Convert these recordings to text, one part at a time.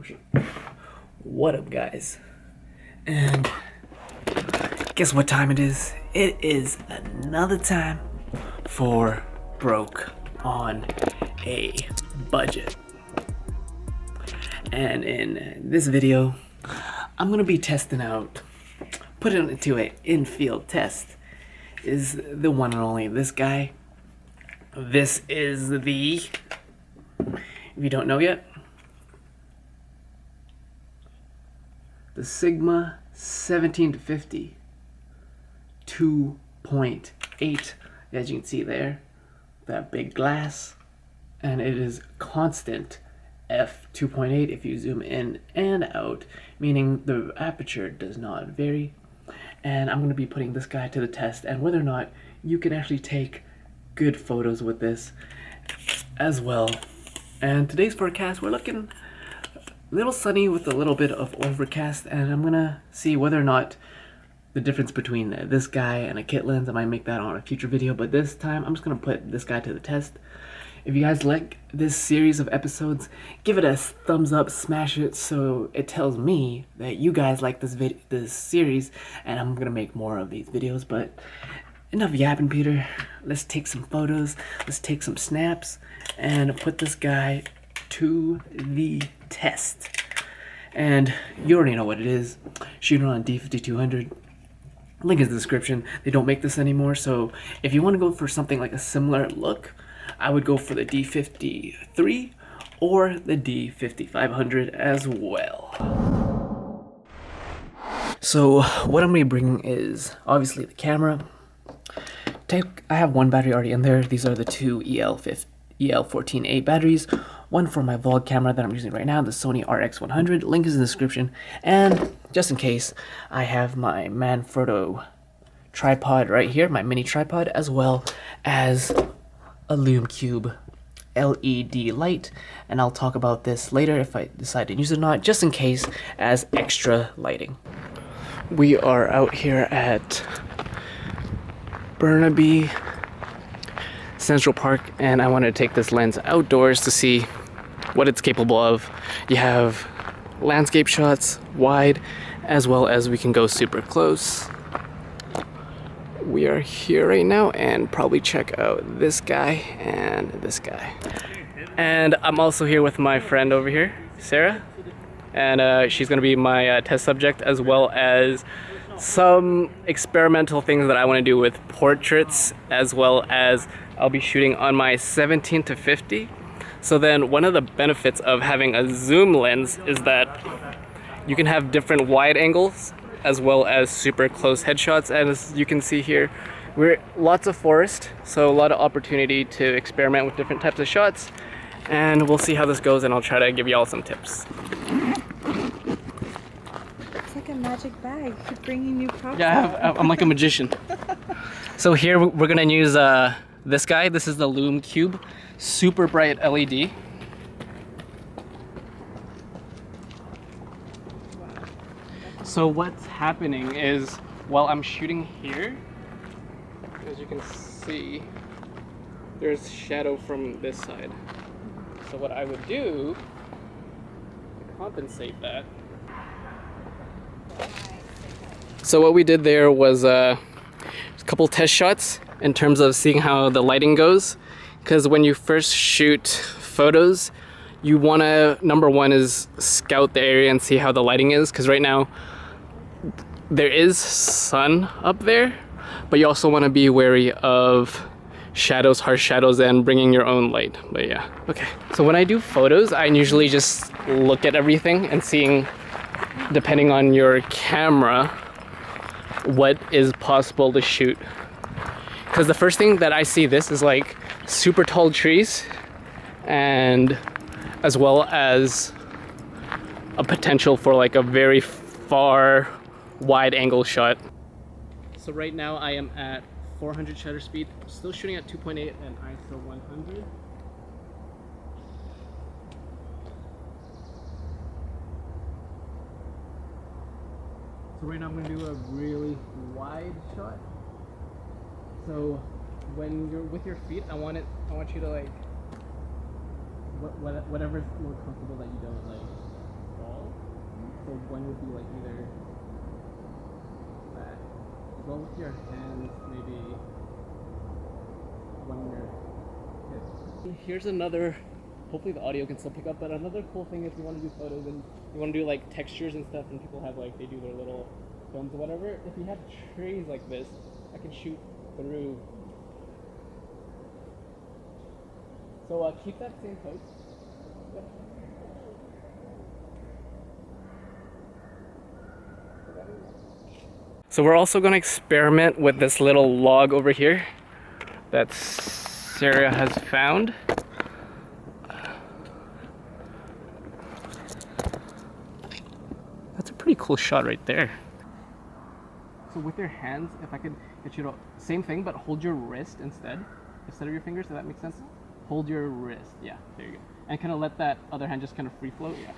Oh shit. What up, guys? And guess what time it is? It is another time for Broke on a Budget. And in this video, I'm gonna be testing out, putting it into an in-field test, is the one and only this guy. This is the, if you don't know yet, the Sigma 17-50 2.8, as you can see there, that big glass, and it is constant f2.8 if you zoom in and out, meaning the aperture does not vary. And I'm going to be putting this guy to the test and whether or not you can actually take good photos with this as well. And today's forecast, we're looking a little sunny with a little bit of overcast, and I'm gonna see whether or not the difference between this guy and a kit lens, I might make that on a future video, but this time I'm just gonna put this guy to the test. If you guys like this series of episodes, give it a thumbs up, smash it so it tells me that you guys like this series, and I'm gonna make more of these videos. But enough yapping, Peter. Let's take some photos, let's take some snaps, and put this guy to the test. And you already know what it is. Shooting on a D5200. Link is in the description. They don't make this anymore, so if you want to go for something like a similar look, I would go for the D53 or the D5500 as well. So what I'm going to be bringing is obviously the camera. I have one battery already in there. These are the two EL14A batteries. One for my vlog camera that I'm using right now, the Sony RX100. Link is in the description. And just in case, I have my Manfrotto tripod right here, my mini tripod, as well as a Lume Cube LED light. And I'll talk about this later if I decide to use it or not, just in case, as extra lighting. We are out here at Burnaby Central Park, and I wanted to take this lens outdoors to see what it's capable of. You have landscape shots, wide, as well as we can go super close. We are here right now and probably check out this guy and this guy. And I'm also here with my friend over here, Sarah, and she's gonna be my test subject, as well as some experimental things that I want to do with portraits, as well as I'll be shooting on my 17-50. So then one of the benefits of having a zoom lens is that you can have different wide angles as well as super close headshots. And as you can see here, we're lots of forest, so a lot of opportunity to experiment with different types of shots. And we'll see how this goes, and I'll try to give you all some tips. It's like a magic bag. You're bringing new props. Yeah, I'm like a magician. So here we're gonna use this guy. This is the Lume Cube, super bright LED. So what's happening is, while I'm shooting here, as you can see, there's shadow from this side. So what I would do to compensate that. So what we did there was a couple test shots in terms of seeing how the lighting goes, because when you first shoot photos, you want to, number one is scout the area and see how the lighting is, because right now there is sun up there, but you also want to be wary of shadows, harsh shadows, and bringing your own light. But yeah, okay. So when I do photos, I usually just look at everything and seeing, depending on your camera, what is possible to shoot. Because the first thing that I see, this is like super tall trees, and as well as a potential for like a very far wide angle shot. So right now I am at 400 shutter speed, still shooting at 2.8 and ISO 100. So right now I'm going to do a really wide shot. So when you're with your feet, I want you to like whatever's more comfortable that you don't like. one would be like either that, as well with your hands, maybe one in your hip. Here's another, hopefully the audio can still pick up, but another cool thing if you want to do photos and you want to do like textures and stuff, and people have like, they do their little films or whatever, if you have trays like this, I can shoot through. So keep that same pose. Yep. So we're also going to experiment with this little log over here that Sarah has found. That's a pretty cool shot right there. So with your hands, if I could get you to, same thing, but hold your wrist instead of your fingers, does that make sense? Hold your wrist, yeah, there you go. And kind of let that other hand just kind of free float, yeah.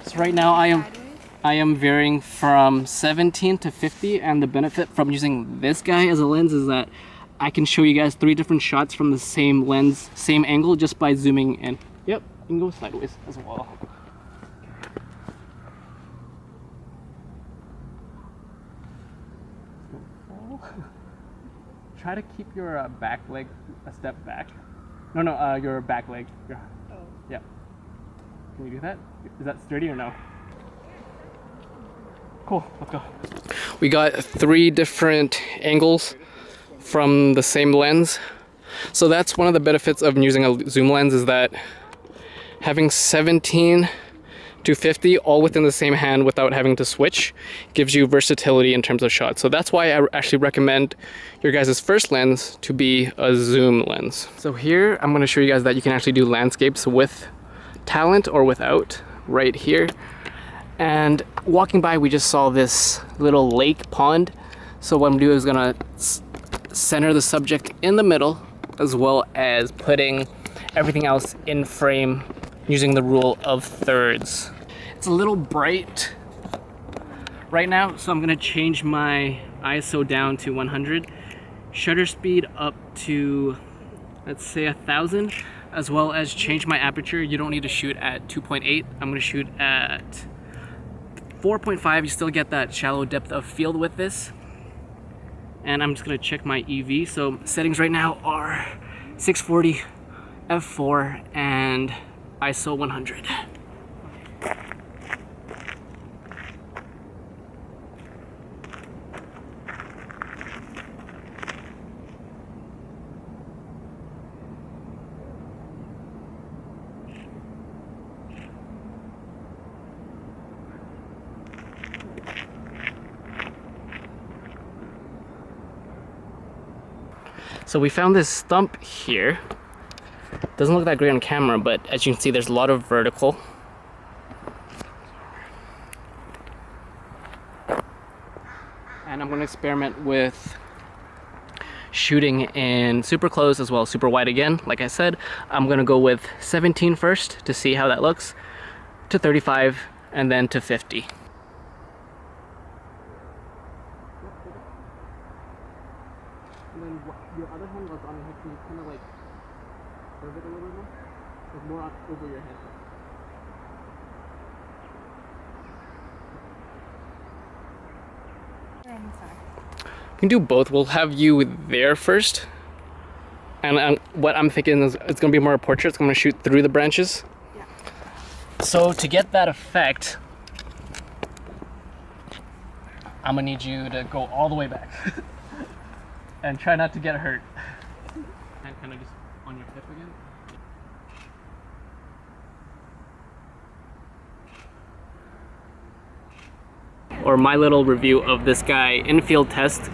So right now I am varying from 17 to 50, and the benefit from using this guy as a lens is that I can show you guys 3 different shots from the same lens, same angle, just by zooming in. Yep, you can go sideways as well. Try to keep your back leg a step back. No, your back leg. Oh. Yeah. Can you do that? Is that sturdy or no? Cool, let's go. We got 3 different angles from the same lens. So that's one of the benefits of using a zoom lens, is that having 17 to 50 all within the same hand without having to switch gives you versatility in terms of shots. So that's why I actually recommend your guys' first lens to be a zoom lens. So here I'm going to show you guys that you can actually do landscapes with talent or without right here. And walking by, we just saw this little lake pond. So what I'm doing is gonna center the subject in the middle, as well as putting everything else in frame using the rule of thirds. It's a little bright right now, so I'm gonna change my ISO down to 100, shutter speed up to, let's say, 1000, as well as change my aperture. You don't need to shoot at 2.8. I'm gonna shoot at 4.5. You still get that shallow depth of field with this. And I'm just gonna check my EV. So settings right now are 640, f4, and ISO 100. So we found this stump here. Doesn't look that great on camera, but as you can see, there's a lot of vertical. And I'm going to experiment with shooting in super close as well as super wide again. Like I said, I'm going to go with 17 first to see how that looks, to 35, and then to 50. And then your other hand was on your head, so you kind of like curve it a little bit more? Like more over your head. You can do both. We'll have you there first. And what I'm thinking is it's going to be more a portrait. It's going to shoot through the branches. Yeah. So to get that effect, I'm going to need you to go all the way back. And try not to get hurt. And kind of just on your hip again. Or my little review of this guy in-field test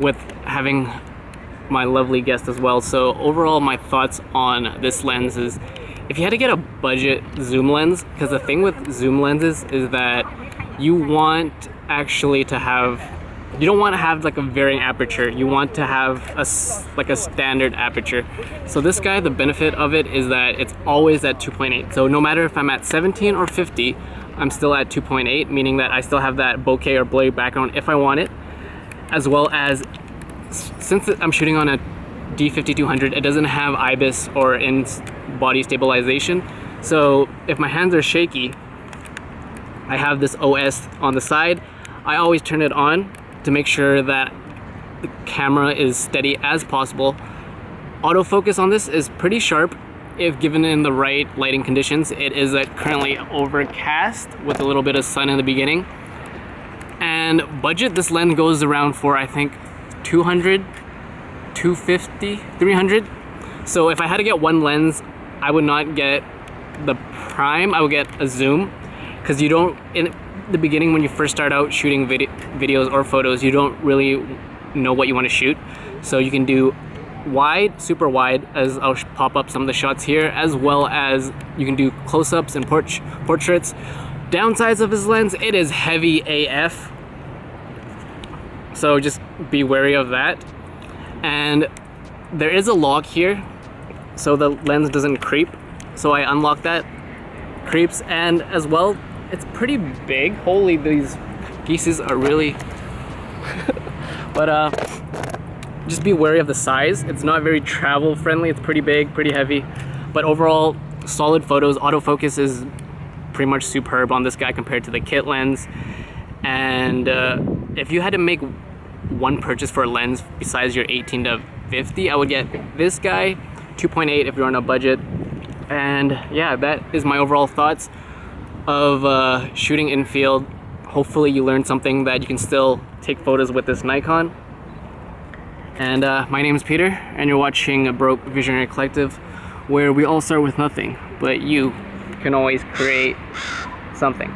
with having my lovely guest as well. So overall, my thoughts on this lens is, if you had to get a budget zoom lens, because the thing with zoom lenses is that you want actually to have, you don't want to have like a varying aperture. You want to have a standard aperture. So this guy, the benefit of it is that it's always at 2.8. So no matter if I'm at 17 or 50, I'm still at 2.8, meaning that I still have that bokeh or blurry background if I want it. As well as, since I'm shooting on a D5200, it doesn't have IBIS or in body stabilization. So if my hands are shaky, I have this OS on the side. I always turn it on to make sure that the camera is steady as possible. Autofocus on this is pretty sharp if given in the right lighting conditions. It is currently overcast with a little bit of sun in the beginning. And budget, this lens goes around for I think 200, 250, 300. So if I had to get one lens, I would not get the prime, I would get a zoom, because you don't, in the beginning when you first start out shooting videos or photos, you don't really know what you want to shoot. So you can do wide, super wide, as I'll pop up some of the shots here, as well as you can do close-ups and portraits. Downsides of this lens, it is heavy AF, so just be wary of that. And there is a lock here so the lens doesn't creep, so I unlock that. Creeps. And as well, it's pretty big. Holy, these pieces are really but just be wary of the size. It's not very travel friendly. It's pretty big, pretty heavy, but overall solid photos. Autofocus is pretty much superb on this guy compared to the kit lens. And if you had to make one purchase for a lens besides your 18 to 50, I would get this guy, 2.8 if you're on a budget. And yeah, that is my overall thoughts of shooting in field. Hopefully you learned something that you can still take photos with this Nikon. And my name is Peter, and you're watching a Broke Visionary Collective, where we all start with nothing, but you can always create something.